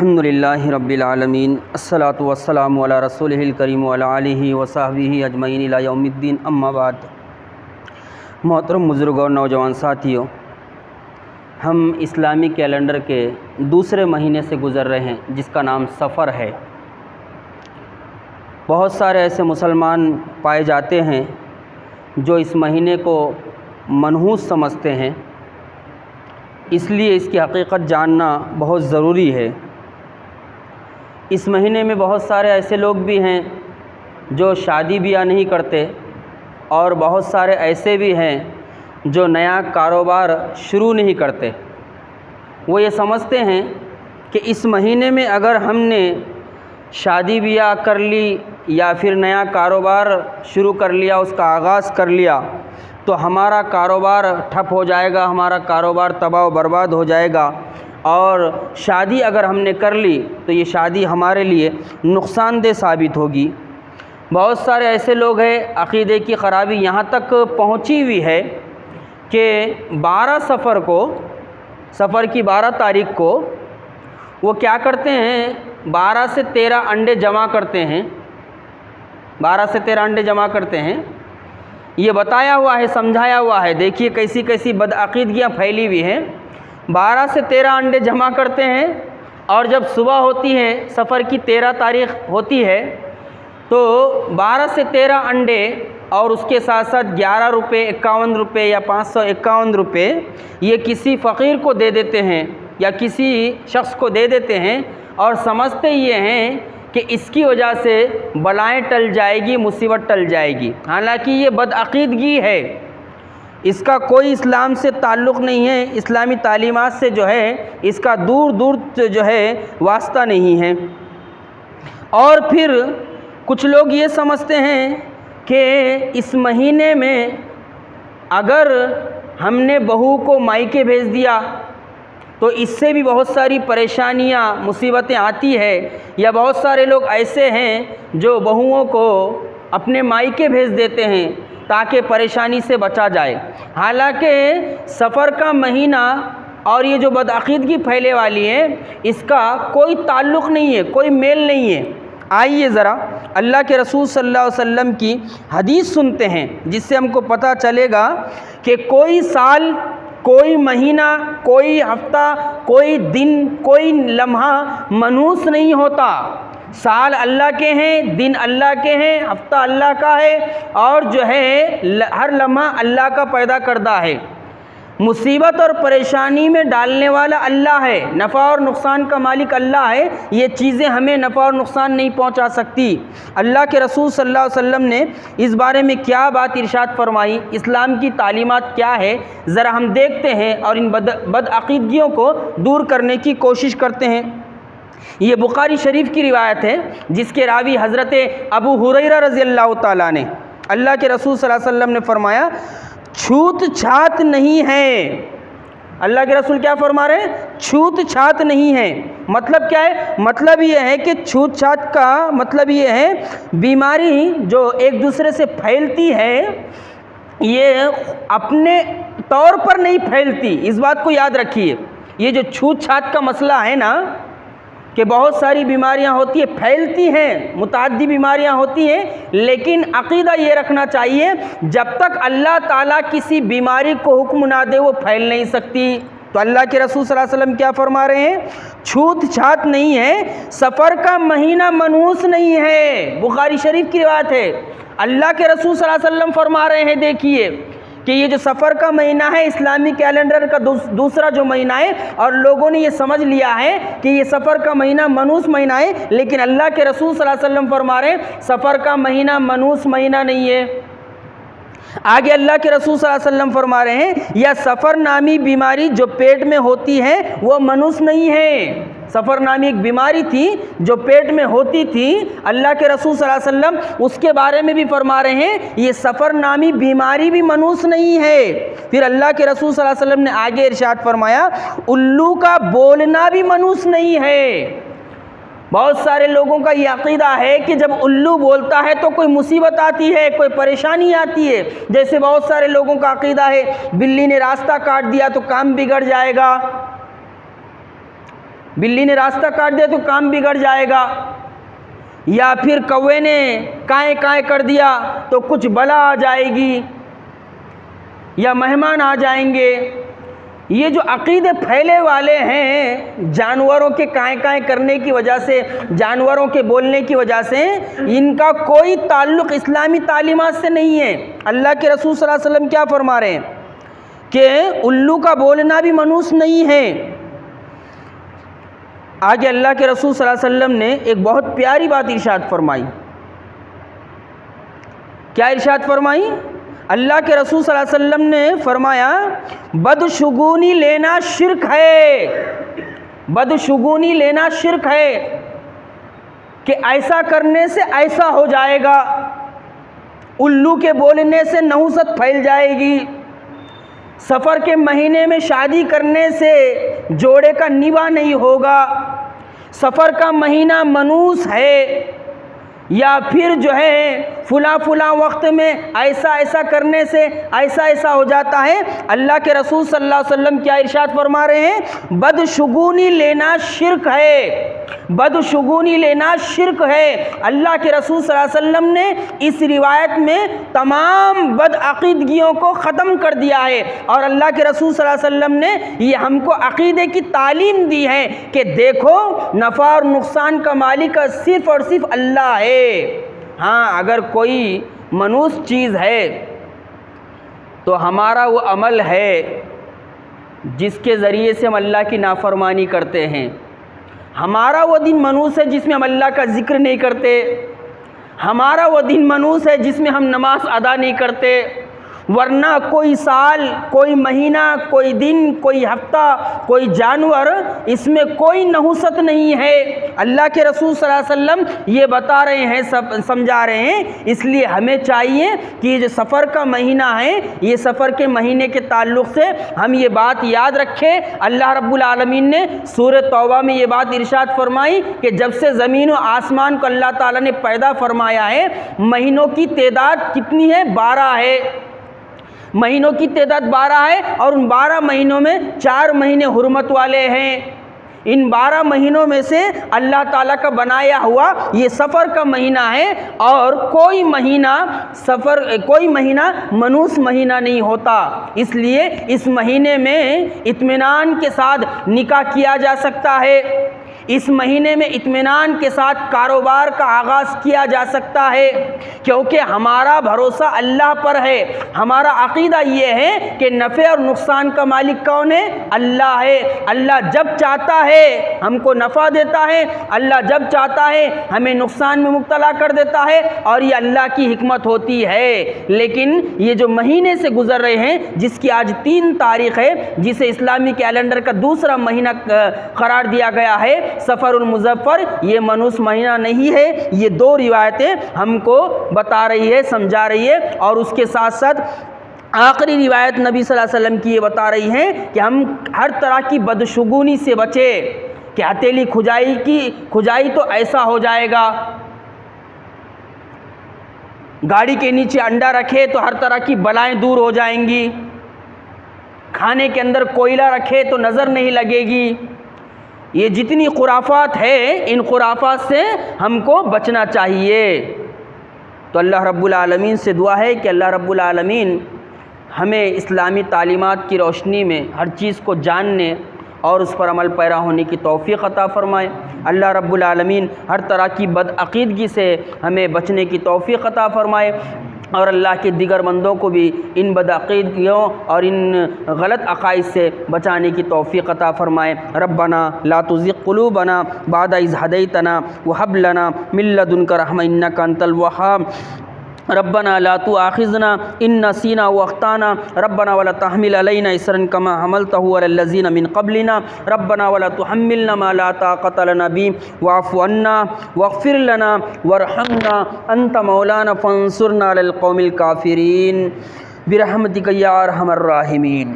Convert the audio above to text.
الحمدللہ رب العالمین الصلاۃ والسلام علی رسولہ الکریم وعلی آلہ وصحبہ اجمعین الی یوم الدین، اما بعد۔ محترم بزرگوں اور نوجوان ساتھیوں، ہم اسلامی کیلنڈر کے دوسرے مہینے سے گزر رہے ہیں جس کا نام سفر ہے۔ بہت سارے ایسے مسلمان پائے جاتے ہیں جو اس مہینے کو منحوس سمجھتے ہیں، اس لیے اس کی حقیقت جاننا بہت ضروری ہے۔ اس مہینے میں بہت سارے ایسے لوگ بھی ہیں جو شادی بیاہ نہیں کرتے، اور بہت سارے ایسے بھی ہیں جو نیا کاروبار شروع نہیں کرتے۔ وہ یہ سمجھتے ہیں کہ اس مہینے میں اگر ہم نے شادی بیاہ کر لی یا پھر نیا کاروبار شروع کر لیا، اس کا آغاز کر لیا، تو ہمارا کاروبار ٹھپ ہو جائے گا، ہمارا کاروبار تباہ و برباد ہو جائے گا، اور شادی اگر ہم نے کر لی تو یہ شادی ہمارے لیے نقصان دہ ثابت ہوگی۔ بہت سارے ایسے لوگ ہیں، عقیدے کی خرابی یہاں تک پہنچی ہوئی ہے کہ 12 کی 12 تاریخ کو وہ کیا کرتے ہیں، 12 سے 13 انڈے جمع کرتے ہیں۔ 12 سے 13 انڈے جمع کرتے ہیں، یہ بتایا ہوا ہے، سمجھایا ہوا ہے۔ دیکھیے کیسی کیسی بدعقیدگیاں پھیلی ہوئی ہیں۔ 12 سے 13 انڈے جمع کرتے ہیں، اور جب صبح ہوتی ہے، سفر کی 13 تاریخ ہوتی ہے، تو 12 سے 13 انڈے اور اس کے ساتھ ساتھ 11 روپے، 51 روپے یا 551 روپے یہ کسی فقیر کو دے دیتے ہیں یا کسی شخص کو دے دیتے ہیں، اور سمجھتے یہ ہیں کہ اس کی وجہ سے بلائیں ٹل جائے گی، مصیبت ٹل جائے گی۔ حالانکہ یہ بدعقیدگی ہے، اس کا کوئی اسلام سے تعلق نہیں ہے، اسلامی تعلیمات سے جو ہے اس کا دور دور جو ہے واسطہ نہیں ہے۔ اور پھر کچھ لوگ یہ سمجھتے ہیں کہ اس مہینے میں اگر ہم نے بہو کو مائکے بھیج دیا تو اس سے بھی بہت ساری پریشانیاں، مصیبتیں آتی ہے، یا بہت سارے لوگ ایسے ہیں جو بہوؤں کو اپنے مائکے بھیج دیتے ہیں تاکہ پریشانی سے بچا جائے۔ حالانکہ سفر کا مہینہ اور یہ جو بدعقیدگی پھیلے والی ہے، اس کا کوئی تعلق نہیں ہے، کوئی میل نہیں ہے۔ آئیے ذرا اللہ کے رسول صلی اللہ علیہ وسلم کی حدیث سنتے ہیں، جس سے ہم کو پتہ چلے گا کہ کوئی سال، کوئی مہینہ، کوئی ہفتہ، کوئی دن، کوئی لمحہ منحوس نہیں ہوتا۔ سال اللہ کے ہیں، دن اللہ کے ہیں، ہفتہ اللہ کا ہے، اور جو ہے ہر لمحہ اللہ کا پیدا کردہ ہے۔ مصیبت اور پریشانی میں ڈالنے والا اللہ ہے، نفع اور نقصان کا مالک اللہ ہے۔ یہ چیزیں ہمیں نفع اور نقصان نہیں پہنچا سکتی۔ اللہ کے رسول صلی اللہ علیہ وسلم نے اس بارے میں کیا بات ارشاد فرمائی، اسلام کی تعلیمات کیا ہے، ذرا ہم دیکھتے ہیں اور ان بدعقیدگیوں کو دور کرنے کی کوشش کرتے ہیں۔ یہ بخاری شریف کی روایت ہے، جس کے راوی حضرت ابو ہریرہ رضی اللہ تعالیٰ نے، اللہ کے رسول صلی اللہ علیہ وسلم نے فرمایا، چھوت چھات نہیں ہے۔ اللہ کے رسول کیا فرما رہے ہیں؟ چھوت چھات نہیں ہے۔ مطلب کیا ہے؟ مطلب یہ ہے کہ چھوت چھات کا مطلب یہ ہے بیماری جو ایک دوسرے سے پھیلتی ہے، یہ اپنے طور پر نہیں پھیلتی۔ اس بات کو یاد رکھیے، یہ جو چھوت چھات کا مسئلہ ہے نا، کہ بہت ساری بیماریاں ہوتی ہیں، پھیلتی ہیں، متعدی بیماریاں ہوتی ہیں، لیکن عقیدہ یہ رکھنا چاہیے جب تک اللہ تعالیٰ کسی بیماری کو حکم نہ دے وہ پھیل نہیں سکتی۔ تو اللہ کے رسول صلی اللہ علیہ وسلم کیا فرما رہے ہیں؟ چھوت چھات نہیں ہے، سفر کا مہینہ منحوس نہیں ہے۔ بخاری شریف کی روایت ہے، اللہ کے رسول صلی اللہ علیہ وسلم فرما رہے ہیں، دیکھیے کہ یہ جو سفر کا مہینہ ہے اسلامی کیلنڈر کا دوسرا جو مہینہ ہے، اور لوگوں نے یہ سمجھ لیا ہے کہ یہ سفر کا مہینہ منحوس مہینہ ہے، لیکن اللہ کے رسول صلی اللہ علیہ وسلم فرما رہے ہیں سفر کا مہینہ منحوس مہینہ نہیں ہے۔ آگے اللہ کے رسول صلی اللہ علیہ وسلم فرما رہے ہیں، یا سفر نامی بیماری جو پیٹ میں ہوتی ہے وہ منحوس نہیں ہے۔ سفر نامی ایک بیماری تھی جو پیٹ میں ہوتی تھی، اللہ کے رسول صلی اللہ علیہ وسلم اس کے بارے میں بھی فرما رہے ہیں یہ سفر نامی بیماری بھی منحوس نہیں ہے۔ پھر اللہ کے رسول صلی اللہ علیہ وسلم نے آگے ارشاد فرمایا، الو کا بولنا بھی منحوس نہیں ہے۔ بہت سارے لوگوں کا یہ عقیدہ ہے کہ جب الو بولتا ہے تو کوئی مصیبت آتی ہے، کوئی پریشانی آتی ہے۔ جیسے بہت سارے لوگوں کا عقیدہ ہے بلی نے راستہ کاٹ دیا تو کام بگڑ جائے گا۔ بلی نے راستہ کاٹ دیا تو کام بگڑ جائے گا، یا پھر کوے نے کائیں کائیں کر دیا تو کچھ بلا آ جائے گی، یا مہمان آ جائیں گے۔ یہ جو عقیدے پھیلے والے ہیں جانوروں کے کائیں کائیں کرنے کی وجہ سے، جانوروں کے بولنے کی وجہ سے، ان کا کوئی تعلق اسلامی تعلیمات سے نہیں ہے۔ اللہ کے رسول صلی اللہ علیہ وسلم کیا فرما رہے ہیں کہ الو کا بولنا بھی منوس نہیں ہے۔ آگے اللہ کے رسول صلی اللہ علیہ وسلم نے ایک بہت پیاری بات ارشاد فرمائی۔ کیا ارشاد فرمائی؟ اللہ کے رسول صلی اللہ علیہ وسلم نے فرمایا بدشگونی لینا شرک ہے، بدشگونی لینا شرک ہے، کہ ایسا کرنے سے ایسا ہو جائے گا، الو کے بولنے سے نحوست پھیل جائے گی، سفر کے مہینے میں شادی کرنے سے جوڑے کا نباہ نہیں ہوگا، سفر کا مہینہ منوس ہے، یا پھر جو ہے فلاں وقت میں ایسا ایسا کرنے سے ایسا ایسا ہو جاتا ہے۔ اللہ کے رسول صلی اللہ علیہ وسلم کیا ارشاد فرما رہے ہیں؟ بدشگونی لینا شرک ہے، بدشگونی لینا شرک ہے۔ اللہ کے رسول صلی اللہ علیہ وسلم نے اس روایت میں تمام بد عقیدگیوں کو ختم کر دیا ہے، اور اللہ کے رسول صلی اللہ علیہ وسلم نے یہ ہم کو عقیدے کی تعلیم دی ہے کہ دیکھو نفع اور نقصان کا مالک صرف اور صرف اللہ ہے۔ ہاں اگر کوئی منوس چیز ہے تو ہمارا وہ عمل ہے جس کے ذریعے سے ہم اللہ کی نافرمانی کرتے ہیں، ہمارا وہ دن منوس ہے جس میں ہم اللہ کا ذکر نہیں کرتے، ہمارا وہ دن منوس ہے جس میں ہم نماز ادا نہیں کرتے، ورنہ کوئی سال، کوئی مہینہ، کوئی دن، کوئی ہفتہ، کوئی جانور، اس میں کوئی نحوست نہیں ہے۔ اللہ کے رسول صلی اللہ علیہ وسلم یہ بتا رہے ہیں، سمجھا رہے ہیں، اس لیے ہمیں چاہیے کہ یہ جو سفر کا مہینہ ہے، یہ سفر کے مہینے کے تعلق سے ہم یہ بات یاد رکھیں۔ اللہ رب العالمین نے سورہ توبہ میں یہ بات ارشاد فرمائی کہ جب سے زمین و آسمان کو اللہ تعالیٰ نے پیدا فرمایا ہے، مہینوں کی تعداد کتنی ہے؟ 12 ہے، مہینوں کی تعداد 12 ہے، اور ان 12 مہینوں میں 4 مہینے حرمت والے ہیں۔ ان 12 مہینوں میں سے اللہ تعالیٰ کا بنایا ہوا یہ سفر کا مہینہ ہے، اور کوئی مہینہ منوس مہینہ نہیں ہوتا۔ اس لیے اس مہینے میں اطمینان کے ساتھ نکاح کیا جا سکتا ہے، اس مہینے میں اطمینان کے ساتھ کاروبار کا آغاز کیا جا سکتا ہے، کیونکہ ہمارا بھروسہ اللہ پر ہے۔ ہمارا عقیدہ یہ ہے کہ نفع اور نقصان کا مالک کون ہے؟ اللہ ہے۔ اللہ جب چاہتا ہے ہم کو نفع دیتا ہے، اللہ جب چاہتا ہے ہمیں نقصان میں مبتلا کر دیتا ہے، اور یہ اللہ کی حکمت ہوتی ہے۔ لیکن یہ جو مہینے سے گزر رہے ہیں، جس کی آج 3 تاریخ ہے، جسے اسلامی کیلنڈر کا دوسرا مہینہ قرار دیا گیا ہے، سفر المظفر، یہ منوس مہینہ نہیں ہے۔ یہ 2 روایتیں ہم کو بتا رہی ہے، سمجھا رہی ہے، اور اس کے ساتھ ساتھ آخری روایت نبی صلی اللہ علیہ وسلم کی یہ بتا رہی ہے کہ ہم ہر طرح کی بدشگونی سے بچیں، کہ ہتھیلی کھجائی تو ایسا ہو جائے گا، گاڑی کے نیچے انڈا رکھے تو ہر طرح کی بلائیں دور ہو جائیں گی، کھانے کے اندر کوئلہ رکھے تو نظر نہیں لگے گی۔ یہ جتنی خرافات ہے، ان خرافات سے ہم کو بچنا چاہیے۔ تو اللہ رب العالمین سے دعا ہے کہ اللہ رب العالمین ہمیں اسلامی تعلیمات کی روشنی میں ہر چیز کو جاننے اور اس پر عمل پیرا ہونے کی توفیق عطا فرمائے۔ اللہ رب العالمین ہر طرح کی بد عقیدگی سے ہمیں بچنے کی توفیق عطا فرمائے، اور اللہ کے دیگر بندوں کو بھی ان بد عقیدگیوں اور ان غلط عقائد سے بچانے کی توفیق عطا فرمائے۔ ربنا لا تزغ قلوبنا بعد اذ هديتنا وهب لنا من لدنك رحمة انك انت الوهاب۔ ربنا لا تؤاخذنا ان نسينا واخطانا، ربنا ولا تحمل علينا إصرا كما حملته على الذين من قبلنا، ربنا ولا تحملنا ما لا طاقة لنا به واعف عنا واغفر لنا وارحمنا انت مولانا فانصرنا على القوم الكافرين برحمتك يا ارحم الراحمين۔